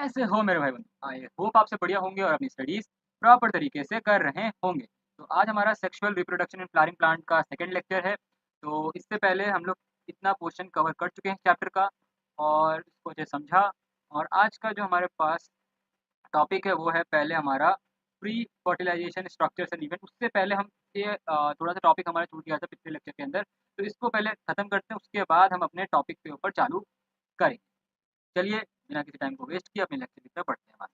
कैसे हो मेरे भाई बंधु? आई होप आपसे बढ़िया होंगे और अपनी स्टडीज प्रॉपर तरीके से कर रहे होंगे। तो आज हमारा sexual reproduction in flowering plant का सेकंड लेक्चर है। तो इससे पहले हम लोग इतना पोर्शन कवर कर चुके हैं चैप्टर का और इसको जो समझा। और आज का जो हमारे पास टॉपिक है वो है पहले हमारा pre fertilization structures and event. उससे पहले हम ये थोड़ा सा टॉपिक हमारा छूट गया था पिछले लेक्चर के अंदर, तो इसको पहले खत्म करते हैं, उसके बाद हम अपने टॉपिक के ऊपर चालू करेंगे। चलिए बिना किसी टाइम को वेस्ट किए अपने लेक्चर की तरफ बढ़ते हैं हमारे।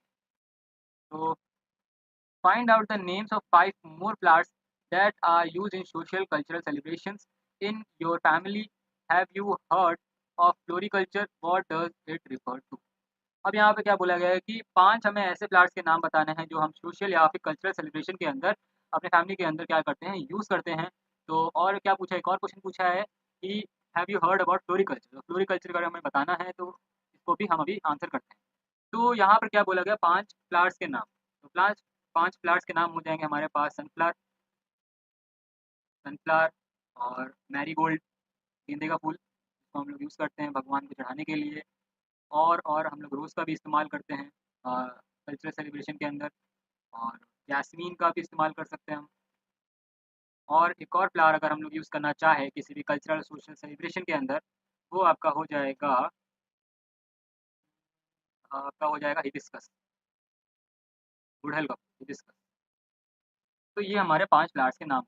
तो find out the names of five more flowers that are used in social cultural celebrations in your family. Have you heard of floriculture? What does it refer to? अब यहाँ पे क्या बोला गया है कि 5 हमें ऐसे फ्लावर्स के नाम बताने हैं जो हम सोशल या फिर कल्चरल सेलिब्रेशन के अंदर अपने फैमिली के अंदर क्या करते हैं, यूज़ करते हैं। तो और क्या पूछा, एक और क्वेश्चन पूछा है कि have you heard about floriculture? तो फ्लोरिकल्चर के बारे में हमें बताना है, तो इसको भी हम अभी आंसर करते हैं। तो यहाँ पर क्या बोला गया, 5 फ्लावर्स के नाम। तो 5 फ्लावर्स के नाम हो जाएँगे हमारे पास सनफ्लावर, सनफ्लावर और मैरीगोल्ड, गेंदे का फूल, जिसको हम लोग यूज़ करते हैं भगवान को चढ़ाने के लिए। और हम लोग रोज़ का भी इस्तेमाल करते हैं कल्चरल सेलिब्रेशन के अंदर। और जैस्मीन का भी इस्तेमाल कर सकते हैं हम। और एक और फ्लावर अगर हम लोग यूज़ करना चाहें किसी भी कल्चरल सोशल सेलिब्रेशन के अंदर, वो आपका हो जाएगा हिबिस्कस, गुड़हल का फूल, हिबिस्कस। तो ये हमारे 5 फ्लावर्स के नाम।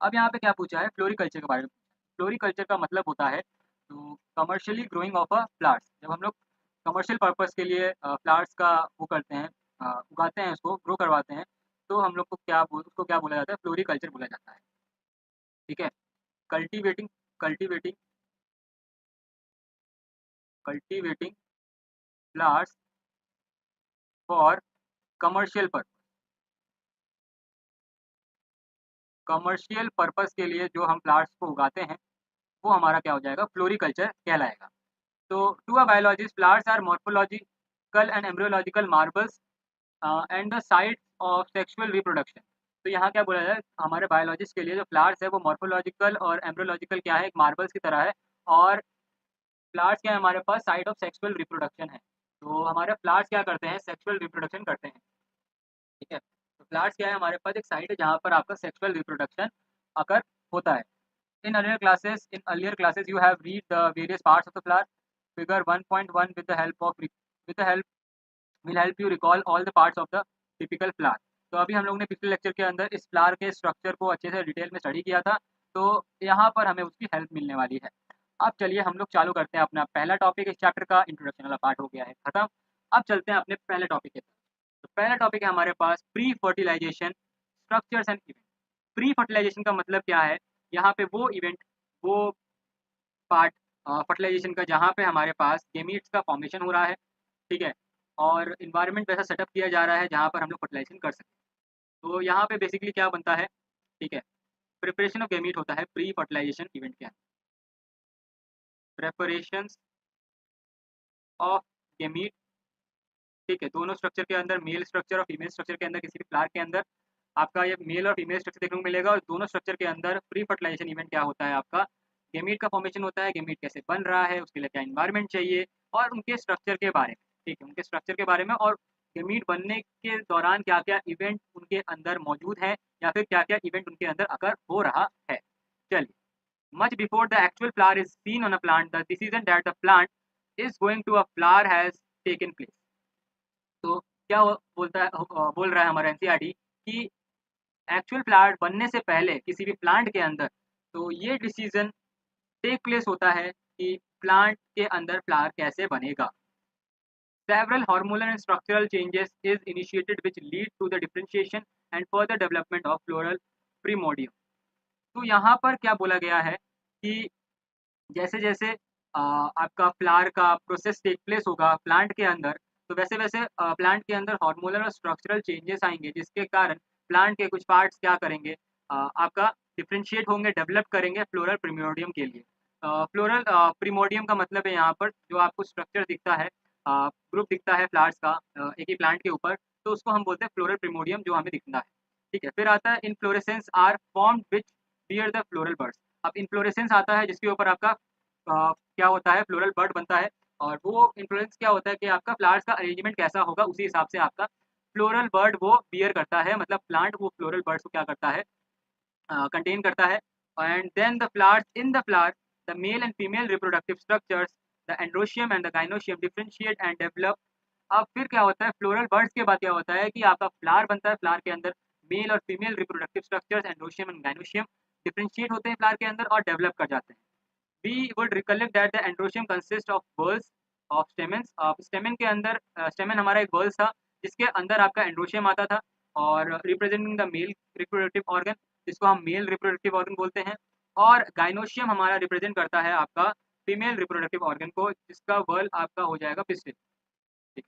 अब यहाँ पे क्या पूछा है, फ्लोरिकल्चर के बारे में पूछा है। फ्लोरिकल्चर का मतलब होता है तो commercially growing of a flowers. जब हम लोग कमर्शियल पर्पस के लिए फ्लावर्स का वो करते हैं, उगाते हैं, उसको ग्रो करवाते हैं, तो हम लोग को उसको क्या बोला जाता है, फ्लोरिकल्चर बोला जाता है। ठीक है। Cultivating cultivating cultivating flowers for commercial purpose. Commercial purpose के लिए जो हम फ्लावर्स को उगाते हैं वो हमारा क्या हो जाएगा, फ्लोरिकल्चर कहलाएगा। So, to a biologist, flowers are morphological and embryological marvels and the sites of sexual reproduction. तो यहाँ क्या बोला जाए, हमारे बायोलॉजिस्ट के लिए जो फ्लावर्स है वो मॉर्फोलॉजिकल और एम्ब्रियोलॉजिकल क्या है, एक मार्बल्स की तरह है। और फ्लावर्स क्या है, हमारे पास साइट ऑफ सेक्सुअल रिप्रोडक्शन है। तो हमारे फ्लावर्स क्या करते हैं, सेक्सुअल रिप्रोडक्शन करते हैं। ठीक है। तो फ्लावर्स क्या है, हमारे पास एक साइट है जहाँ पर आपका सेक्सुअल रिप्रोडक्शन अकर होता है। In earlier classes, you have read the various parts of the flower. Figure 1.1 with the help will help you recall all the parts of the typical flower. तो अभी हम लोग ने पिछले लेक्चर के अंदर इस फ्लावर के स्ट्रक्चर को अच्छे से डिटेल में स्टडी किया था, तो यहाँ पर हमें उसकी हेल्प मिलने वाली है। अब चलिए हम लोग चालू करते हैं अपना पहला टॉपिक। इस चैप्टर का इंट्रोडक्शन वाला पार्ट हो गया है खत्म। अब चलते हैं अपने पहले टॉपिक की तरफ। तो पहला टॉपिक है हमारे पास pre fertilization structures and event. Pre fertilization का मतलब क्या है, यहाँ पे वो इवेंट, वो पार्ट फर्टिलाइजेशन का जहाँ पे हमारे पास गेमीट्स का फॉर्मेशन हो रहा है। ठीक है। और इन्वायरमेंट वैसा सेटअप किया जा रहा है जहाँ पर हम लोग फर्टिलाइजेशन कर सकें। तो यहाँ पे बेसिकली क्या बनता है, ठीक है, प्रिपरेशन ऑफ गेमीट होता है प्री फर्टिलाइजेशन इवेंट के अंदर। प्रेपरेशन ऑफ गेमीट, ठीक है, दोनों स्ट्रक्चर के अंदर, मेल स्ट्रक्चर और फीमेल स्ट्रक्चर के अंदर, किसी भी फ्लावर के अंदर आपका ये मेल और फीमेल स्ट्रक्चर देखने को मिलेगा। और दोनों स्ट्रक्चर के अंदर प्री फर्टिलाइजेशन इवेंट क्या होता है, आपका गेमीट का फॉर्मेशन होता है। गेमीट कैसे बन रहा है, उसके लिए क्या इन्वायरमेंट चाहिए, और उनके स्ट्रक्चर के बारे में। ठीक है, उनके स्ट्रक्चर के बारे में और गेमीट बनने के दौरान क्या क्या इवेंट उनके अंदर मौजूद है या फिर क्या क्या इवेंट उनके अंदर अगर हो रहा है। चलिए, much before the actual flower is seen on a plant, the decision that the plant is going to a flower has taken place. तो क्या बोल रहा है हमारा एनसीईआरटी कि एक्चुअल फ्लावर बनने से पहले किसी भी प्लांट के अंदर, तो ये डिसीजन टेक प्लेस होता है कि प्लांट के अंदर फ्लावर कैसे बनेगा। Several hormonal and structural changes is initiated which lead to the differentiation and further development of floral primordium. तो यहाँ पर क्या बोला गया है कि जैसे जैसे आपका फ्लावर का प्रोसेस टेक प्लेस होगा प्लांट के अंदर, तो वैसे वैसे प्लांट के अंदर हार्मोनल और स्ट्रक्चरल चेंजेस आएंगे, जिसके कारण प्लांट के कुछ पार्ट्स क्या करेंगे, आपका डिफ्रेंशिएट होंगे, डेवलप करेंगे फ्लोरल प्रिमोडियम के लिए। फ्लोरल प्रिमोडियम का मतलब है यहाँ पर जो आपको स्ट्रक्चर दिखता है, ग्रुप दिखता है फ्लावर्स का एक ही प्लांट के ऊपर, तो उसको हम बोलते हैं फ्लोरल प्रिमोडियम जो हमें दिखता है। ठीक है। फिर आता है inflorescence are formed which bear the floral buds. अब इनफ्लोरेसेंस आता है जिसके ऊपर आपका क्या होता है, फ्लोरल बर्ड बनता है। और वो इन्फ्लुएंस क्या होता है कि आपका फ्लावर्स का अरेंजमेंट कैसा होगा, उसी हिसाब से आपका फ्लोरल बर्ड वो बियर करता है, मतलब प्लांट वो फ्लोरल बर्ड्स को क्या करता है, कंटेन करता है। And then the flowers in the flower, the male and female reproductive structures, the androecium and the gynoecium differentiate and develop. अब फिर क्या होता है, फ्लोरल बर्ड्स के बाद क्या होता है कि आपका फ्लावर बनता है, फ्लावर के अंदर मेल और female reproductive structures androecium and gynoecium differentiate होते हैं फ्लावर के अंदर और डेवलप कर जाते हैं। We would recollect that the androecium consists of whorls of stamens। स्टेमन के अंदर स्टेमन हमारा एक whorls था जिसके अंदर आपका एंड्रोशियम आता था और representing the male reproductive organ, जिसको हम मेल रिप्रोडक्टिव ऑर्गन बोलते हैं। और गाइनोशियम हमारा रिप्रेजेंट करता है आपका फीमेल रिप्रोडक्टिव ऑर्गन को, जिसका वर्ल आपका हो जाएगा पिस्टिल। ठीक है,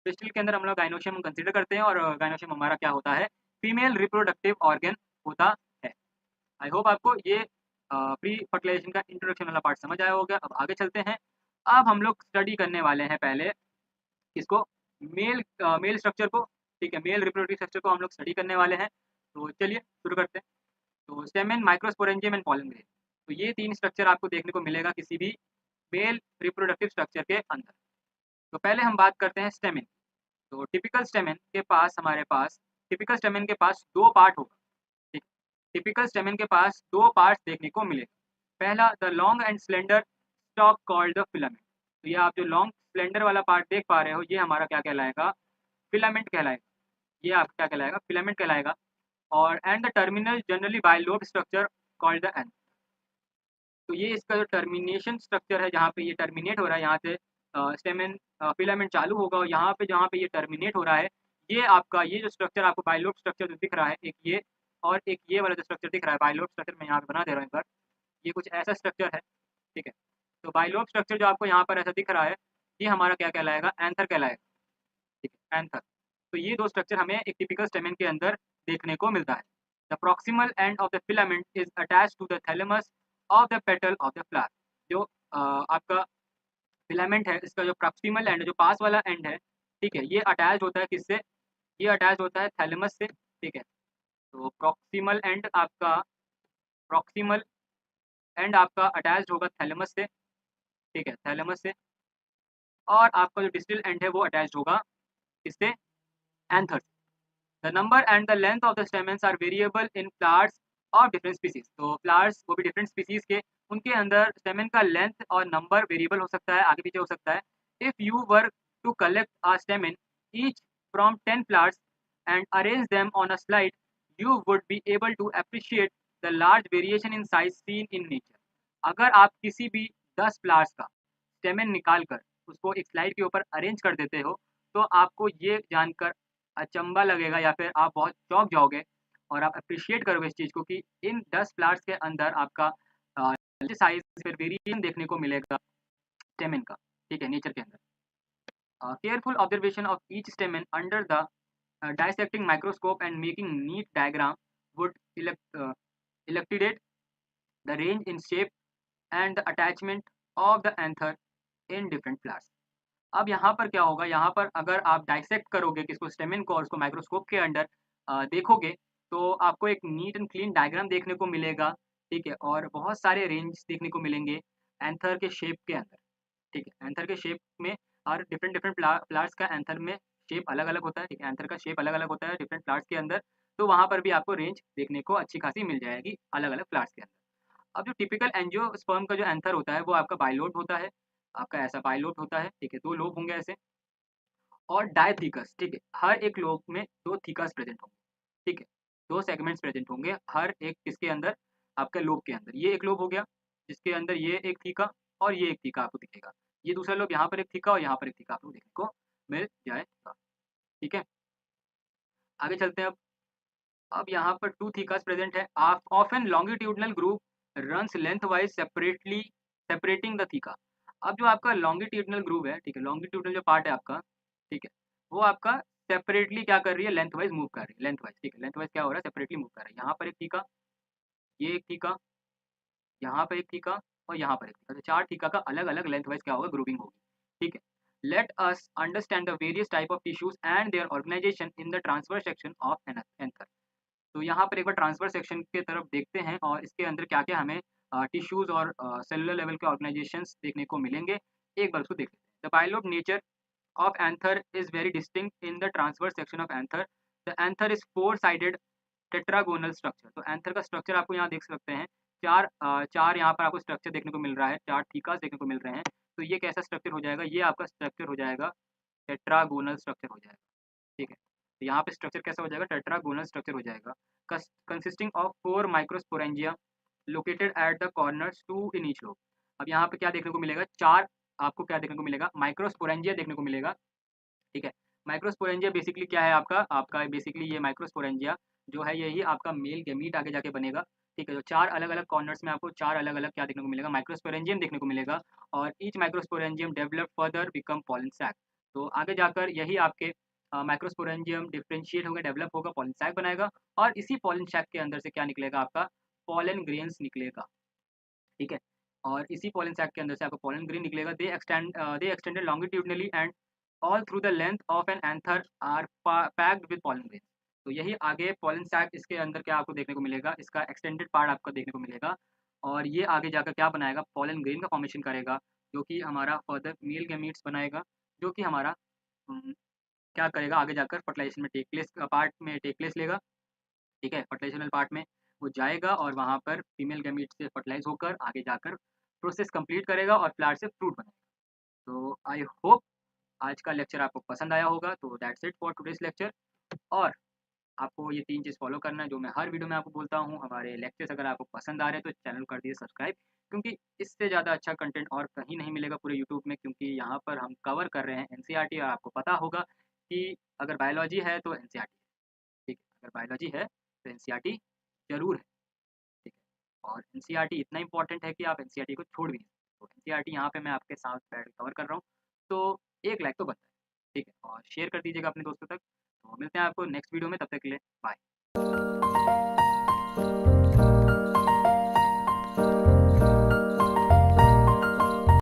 पिस्टिल के अंदर हम लोग गाइनोशियम कंसिडर करते हैं और गाइनोशियम हमारा क्या होता है, फीमेल रिप्रोडक्टिव ऑर्गन होता है। आई होप आपको ये प्री फर्टिलाइजेशन का इंट्रोडक्शन वाला पार्ट समझ आया होगा। अब आगे चलते हैं। अब हम लोग स्टडी करने वाले हैं पहले इसको, मेल स्ट्रक्चर को। ठीक है, मेल रिप्रोडक्टिव स्ट्रक्चर को हम लोग स्टडी करने वाले हैं। तो चलिए शुरू करते हैं। तो stamen, microsporangium and pollen grain, तो ये 3 स्ट्रक्चर आपको देखने को मिलेगा किसी भी मेल रिप्रोडक्टिव स्ट्रक्चर के अंदर। तो पहले हम बात करते हैं स्टेमेन। तो टिपिकल स्टेमेन के पास 2 पार्ट होगा। ठीक, टिपिकल स्टेमेन के पास 2 पार्ट्स देखने को मिलेगा। पहला, the long and slender stock called the filament. तो ये आप जो लॉन्ग स्लेंडर वाला पार्ट देख पा रहे हो, ये हमारा क्या कहलाएगा, फिलामेंट कहलाएगा। ये आपका क्या कहलाएगा, फिलामेंट कहलाएगा। और and the terminal generally bilobe structure called the end. तो ये इसका जो टर्मिनेशन स्ट्रक्चर है, जहाँ पे ये टर्मिनेट हो रहा है, यहाँ से स्टेमेन फिलामेंट चालू होगा और यहाँ पे जहाँ पे ये टर्मिनेट हो रहा है, ये आपका ये जो स्ट्रक्चर आपको बाइलोब स्ट्रक्चर जो दिख रहा है, एक ये और एक ये वाला जो स्ट्रक्चर दिख रहा है बाइलोब स्ट्रक्चर, मैं यहाँ पे बना दे रहा हूँ एक बार। ये कुछ ऐसा स्ट्रक्चर है। ठीक है, तो बाइलोब स्ट्रक्चर जो आपको यहाँ पर ऐसा दिख रहा है, ये हमारा क्या कहलाएगा, एंथर कहलाएगा। ठीक है, एंथर। तो ये 2 स्ट्रक्चर हमें एक टिपिकल स्टेमेन के अंदर देखने को मिलता है। The proximal end of the filament is attached to the thalamus of the petal of the flower. जो आपका फिलामेंट है, इसका जो प्रॉक्सिमल एंड, जो पास वाला एंड है, ठीक है, ये अटैच होता है किससे, ये अटैच होता है थैलेमस से। ठीक है, तो प्रॉक्सिमल एंड आपका अटैच होगा थैलेमस से। ठीक है, थैलेमस से। और आपका जो डिस्टल एंड है वो अटैच होगा किससे, anther. The number and the length of the stamens are variable in flowers of different species. तो फ्लावर्स वो भी डिफरेंट स्पीसीज के, उनके अंदर स्टेमेन का लेंथ और नंबर वेरिएबल हो सकता है, आगे पीछे हो सकता है। If you were to collect a stamen each from 10 flowers and arrange them on a slide, you would be able to appreciate the large variation in size seen in nature. अगर आप किसी भी 10 फ्लावर्स का stamen निकाल कर उसको एक slide के ऊपर अरेंज कर देते हो, तो आपको ये जानकर अचंभा लगेगा या फिर आप बहुत चौंक जाओगे और आप अप्रिशिएट करोगे इस चीज़ को कि इन 10 फ्लावर्स के अंदर आपका साइज फिर वेरिएशन देखने को मिलेगा स्टेमेन का। ठीक है, नेचर के अंदर। Careful observation of each stamen under the dissecting microscope and making neat diagram would elucidate the range in shape and the attachment of the anther in different flowers। अब यहाँ पर क्या होगा, यहाँ पर अगर आप डाइसेक्ट करोगे किसको, स्टेमेन को, और उसको माइक्रोस्कोप के अंडर देखोगे, तो आपको एक नीट एंड क्लीन डायग्राम देखने को मिलेगा। ठीक है, और बहुत सारे रेंज देखने को मिलेंगे एंथर के शेप के अंदर। ठीक है, एंथर के शेप में, और डिफरेंट डिफरेंट फ्लावर्स का एंथर में शेप अलग अलग होता है। ठीक है, एंथर का शेप अलग अलग होता है डिफरेंट फ्लावर्स के अंदर। तो वहाँ पर भी आपको रेंज देखने को अच्छी खासी मिल जाएगी अलग अलग फ्लावर्स के अंदर। अब जो टिपिकल एंजियोस्पर्म का जो एंथर होता है वो आपका बाइलोट होता है, आपका ऐसा बाइलोट होता है। ठीक है, 2 लोब होंगे ऐसे, और डायथीकस। ठीक है, हर एक लोब में 2 थीकस प्रेजेंट होंगे। ठीक है, 2 सेगमेंट्स प्रेजेंट होंगे हर एक किसके अंदर, आपके लोब के अंदर। ये एक लोब हो गया जिसके अंदर ये एक थीका और ये एक थीका आपको दिखेगा। ये दूसरा लोब, यहाँ पर एक थीका और यहाँ पर एक थीका आपको देखने को मिल जाएगा। ठीक है, आगे चलते हैं। अब यहाँ पर 2 थीकास प्रेजेंट है। Often longitudinal group runs length wise separating the theca. अब जो आपका लॉन्गिट्यूडनल ग्रुप है, ठीक है, लॉन्गिट्यूडनल जो पार्ट है आपका, ठीक है, वो आपका सेपरेटली क्या कर रही है, लेंथ वाइज मूव कर रही है, लेंथ वाइज। ठीक है, लेंथ वाइज क्या हो रहा है, सेपरेटली मूव कर रहा है। यहाँ पर एक थीका, ये एक थीका, यहाँ पर एक थीका और यहाँ पर एक थीका। तो 4 थीका का अलग अलग लेंथ वाइज क्या होगा, ग्रुपिंग होगी। ठीक है, let us understand the various type of tissues and their organisation in the transverse section of anther. तो यहाँ पर एक बार ट्रांसफर सेक्शन की तरफ देखते हैं और इसके अंदर क्या-क्या हमें टिश्यूज़ और सेलुलर लेवल के ऑर्गेनाइजेशंस देखने को मिलेंगे। एक बार उसको देख लेते हैं। The bilobed nature of anther is very distinct in the transverse section of anther. The anther is four-sided tetragonal structure. तो anther का स्ट्रक्चर आपको यहाँ देख सकते हैं, चार यहाँ पर आपको स्ट्रक्चर देखने को मिल रहा है, चार थीकास देखने को मिल रहे हैं। तो ये कैसा स्ट्रक्चर हो जाएगा, ये आपका स्ट्रक्चर हो जाएगा टेट्रागोनल स्ट्रक्चर हो जाएगा। ठीक है, तो यहाँ पे स्ट्रक्चर कैसा हो जाएगा, टेट्रागोनल स्ट्रक्चर हो जाएगा, consisting of 4 microsporangia located at the corners 2 in each lobe. अब यहाँ पे क्या देखने को मिलेगा, चार आपको क्या देखने को मिलेगा, माइक्रोस्पोरेंजिया देखने को मिलेगा। ठीक है, माइक्रोस्पोरेंजिया बेसिकली क्या है, आपका बेसिकली ये माइक्रोस्पोरेंजिया जो है यही आपका मेल गैमीट आगे जाके बनेगा। ठीक है, तो चार अलग अलग कॉर्नर्स में आपको चार अलग अलग क्या देखने को मिलेगा, माइक्रोस्पोरेंजियम देखने को मिलेगा, और each microsporangium develop further become pollen sac. तो आगे जाकर यही आपके माइक्रोस्पोरेंजियम डिफ्रेंशिएट होगा, डेवलप होगा, पॉलन सैक बनाएगा, और इसी पॉलन सैक के अंदर से क्या निकलेगा, आपका पॉलन ग्रेन्स निकलेगा। ठीक है, और इसी पॉलन सैक के अंदर से आपको पॉलन ग्रेन निकलेगा। They extended longitudinally and all through the length of an anther are packed with pollen grain. तो यही आगे पॉलन सैक इसके अंदर क्या आपको देखने को मिलेगा, इसका एक्सटेंडेड पार्ट आपको देखने को मिलेगा, और ये आगे जाकर क्या बनाएगा, पॉलन ग्रेन का फॉर्मेशन करेगा, जो कि हमारा फर्दर मेल गैमीट्स बनाएगा, जो कि हमारा क्या करेगा, आगे जाकर फर्टिलाइजेशन में टेक प्लेस लेगा। ठीक है, फर्टिलाइजेशनल पार्ट में वो जाएगा और वहाँ पर फीमेल गैमीट से फर्टिलाइज होकर आगे जाकर प्रोसेस कंप्लीट करेगा और फ्लावर से फ्रूट बनेगा। तो आई होप आज का लेक्चर आपको पसंद आया होगा। तो that's it for today's lecture. और आपको ये 3 चीज़ फॉलो करना है जो मैं हर वीडियो में आपको बोलता हूँ। हमारे लेक्चर्स अगर आपको पसंद आ रहे हैं तो चैनल कर दीजिए सब्सक्राइब, क्योंकि इससे ज़्यादा अच्छा कंटेंट और कहीं नहीं मिलेगा पूरे यूट्यूब में, क्योंकि यहाँ पर हम कवर कर रहे हैं एनसीईआरटी, और आपको पता होगा कि अगर बायोलॉजी है तो एनसीईआरटी है। ठीक है, अगर बायोलॉजी है तो एनसीईआरटी ज़रूर है। ठीक है, और एनसीईआरटी इतना इंपॉर्टेंट है कि आप एनसीईआरटी को छोड़ भी नहीं सकते। तो एनसीईआरटी यहाँ पे मैं आपके साथ बैठ कवर कर रहा हूँ, तो एक लाइक तो बनता है। ठीक है, और शेयर कर दीजिएगा अपने दोस्तों तक। तो मिलते हैं आपको नेक्स्ट वीडियो में, तब तक के लिए बाय।